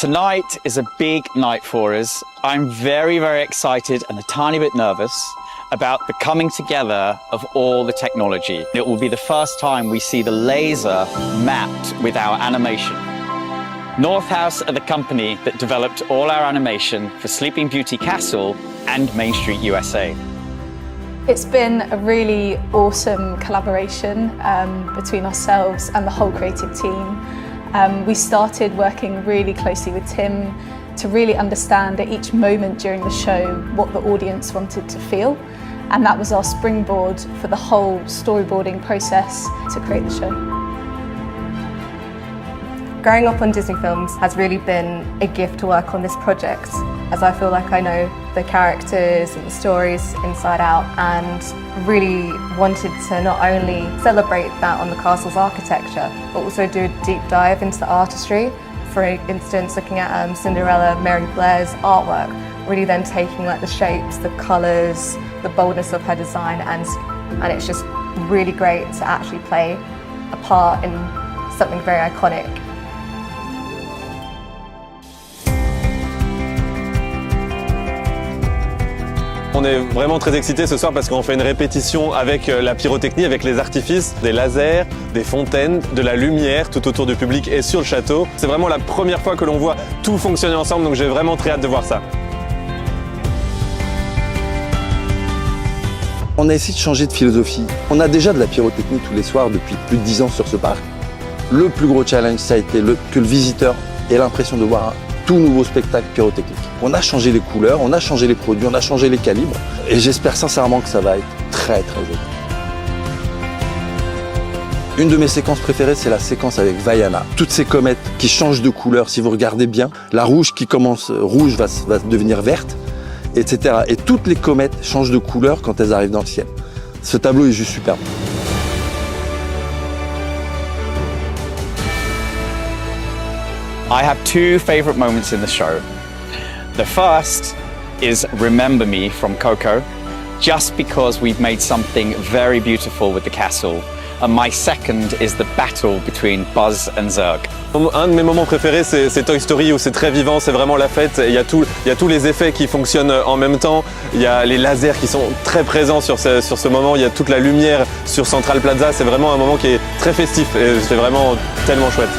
Tonight is a big night for us. I'm very, very excited and a tiny bit nervous about the coming together of all the technology. It will be the first time we see the laser mapped with our animation. North House are the company that developed all our animation for Sleeping Beauty Castle and Main Street USA. It's been a really awesome collaboration between ourselves and the whole creative team. We started working really closely with Tim to really understand at each moment during the show what the audience wanted to feel, and that was our springboard for the whole storyboarding process to create the show. Growing up on Disney films has really been a gift to work on this project, as I feel like I know the characters and the stories inside out, and really wanted to not only celebrate that on the castle's architecture, but also do a deep dive into the artistry. For instance, looking at Cinderella, Mary Blair's artwork, really then taking like the shapes, the colours, the boldness of her design, and it's just really great to actually play a part in something very iconic. On est vraiment très excités ce soir parce qu'on fait une répétition avec la pyrotechnie, avec les artifices, des lasers, des fontaines, de la lumière tout autour du public et sur le château. C'est vraiment la première fois que l'on voit tout fonctionner ensemble, donc j'ai vraiment très hâte de voir ça. On a essayé de changer de philosophie. On a déjà de la pyrotechnie tous les soirs depuis plus de 10 ans sur ce parc. Le plus gros challenge, ça a été que le visiteur ait l'impression de voir un tout nouveau spectacle pyrotechnique. On a changé les couleurs, on a changé les produits, on a changé les calibres, et j'espère sincèrement que ça va être très très joli. Une de mes séquences préférées, c'est la séquence avec Vaiana. Toutes ces comètes qui changent de couleur, si vous regardez bien, la rouge qui commence rouge va devenir verte, etc. Et toutes les comètes changent de couleur quand elles arrivent dans le ciel. Ce tableau est juste superbe. I have two favorite moments in the show. The first is Remember Me from Coco, just because we've made something very beautiful with the castle. And my second is the battle between Buzz and Zurg. Un de mes moments préférés, c'est Toy Story, où c'est très vivant, c'est vraiment la fête. Il y a tous les effets qui fonctionnent en même temps. Il y a les lasers qui sont très présents sur ce moment. Il y a toute la lumière sur Central Plaza. C'est vraiment un moment qui est très festif et c'est vraiment tellement chouette.